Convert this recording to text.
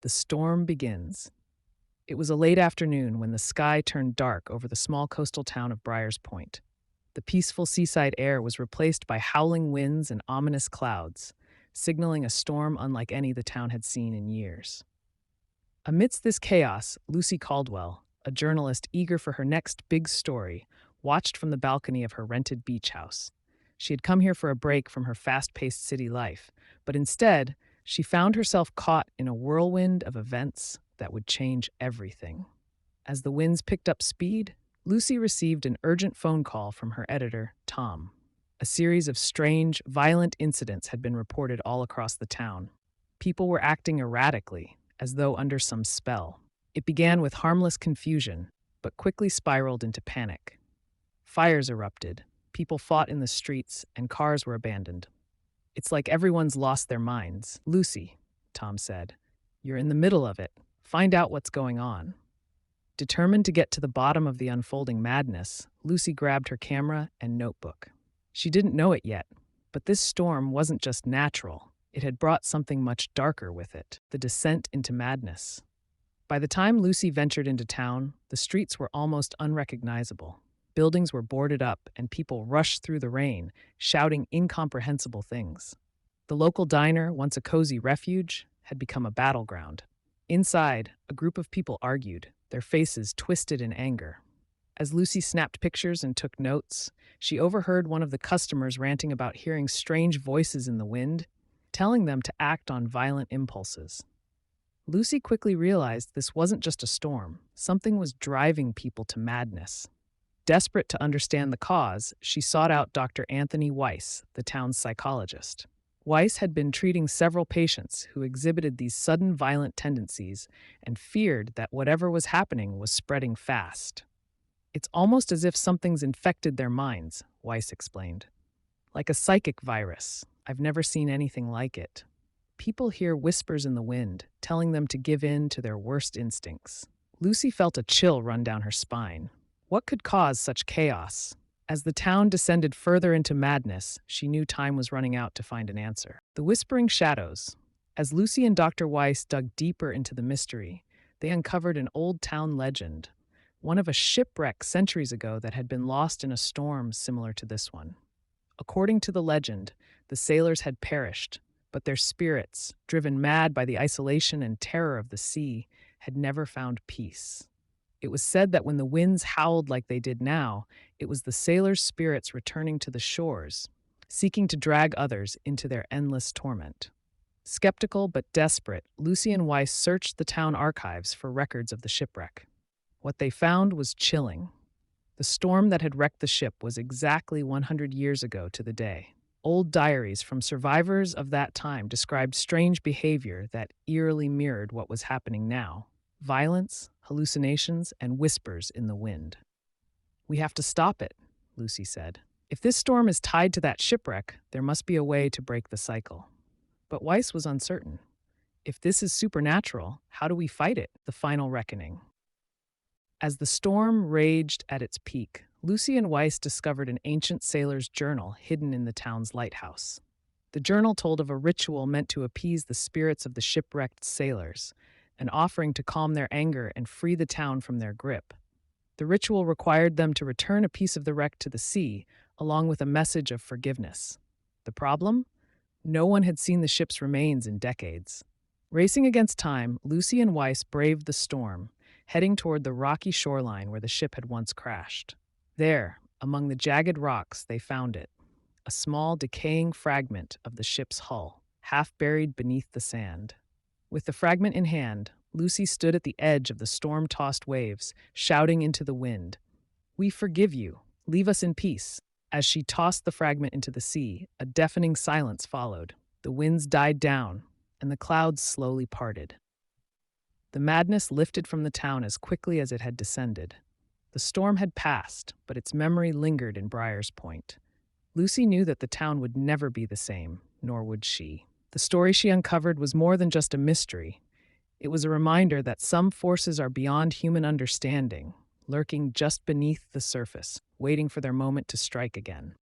The storm begins. It was a late afternoon when the sky turned dark over the small coastal town of Briars Point. The peaceful seaside air was replaced by howling winds and ominous clouds, signaling a storm unlike any the town had seen in years. Amidst this chaos, Lucy Caldwell, a journalist eager for her next big story, watched from the balcony of her rented beach house. She had come here for a break from her fast paced city life, but instead, she found herself caught in a whirlwind of events that would change everything. As the winds picked up speed, Lucy received an urgent phone call from her editor, Tom. A series of strange, violent incidents had been reported all across the town. People were acting erratically, as though under some spell. It began with harmless confusion, but quickly spiraled into panic. Fires erupted, people fought in the streets, and cars were abandoned. "It's like everyone's lost their minds." "Lucy," Tom said, "you're in the middle of it. Find out what's going on." Determined to get to the bottom of the unfolding madness, Lucy grabbed her camera and notebook. She didn't know it yet, but this storm wasn't just natural. It had brought something much darker with it, the descent into madness. By the time Lucy ventured into town, the streets were almost unrecognizable. Buildings were boarded up, and people rushed through the rain, shouting incomprehensible things. The local diner, once a cozy refuge, had become a battleground. Inside, a group of people argued, their faces twisted in anger. As Lucy snapped pictures and took notes, she overheard one of the customers ranting about hearing strange voices in the wind, telling them to act on violent impulses. Lucy quickly realized this wasn't just a storm. Something was driving people to madness. Desperate to understand the cause, she sought out Dr. Anthony Weiss, the town's psychologist. Weiss had been treating several patients who exhibited these sudden violent tendencies and feared that whatever was happening was spreading fast. "It's almost as if something's infected their minds," Weiss explained. "Like a psychic virus. I've never seen anything like it. People hear whispers in the wind, telling them to give in to their worst instincts." Lucy felt a chill run down her spine. What could cause such chaos? As the town descended further into madness, she knew time was running out to find an answer. The whispering shadows. As Lucy and Dr. Weiss dug deeper into the mystery, they uncovered an old town legend, one of a shipwreck centuries ago that had been lost in a storm similar to this one. According to the legend, the sailors had perished, but their spirits, driven mad by the isolation and terror of the sea, had never found peace. It was said that when the winds howled like they did now, it was the sailors' spirits returning to the shores, seeking to drag others into their endless torment. Skeptical but desperate, Lucy and Weiss searched the town archives for records of the shipwreck. What they found was chilling. The storm that had wrecked the ship was exactly 100 years ago to the day. Old diaries from survivors of that time described strange behavior that eerily mirrored what was happening now. Violence, hallucinations, and whispers in the wind. "We have to stop it," Lucy said. "If this storm is tied to that shipwreck, there must be a way to break the cycle." But Weiss was uncertain. If this is supernatural, how do we fight it? The final reckoning. As the storm raged at its peak, Lucy and Weiss discovered an ancient sailor's journal hidden in the town's lighthouse. The journal told of a ritual meant to appease the spirits of the shipwrecked sailors, an offering to calm their anger and free the town from their grip. The ritual required them to return a piece of the wreck to the sea, along with a message of forgiveness. The problem? No one had seen the ship's remains in decades. Racing against time, Lucy and Weiss braved the storm, heading toward the rocky shoreline where the ship had once crashed. There, among the jagged rocks, they found it, a small, decaying fragment of the ship's hull, half buried beneath the sand. With the fragment in hand, Lucy stood at the edge of the storm-tossed waves, shouting into the wind, "We forgive you. Leave us in peace." As she tossed the fragment into the sea, a deafening silence followed. The winds died down, and the clouds slowly parted. The madness lifted from the town as quickly as it had descended. The storm had passed, but its memory lingered in Briars Point. Lucy knew that the town would never be the same, nor would she. The story she uncovered was more than just a mystery. It was a reminder that some forces are beyond human understanding, lurking just beneath the surface, waiting for their moment to strike again.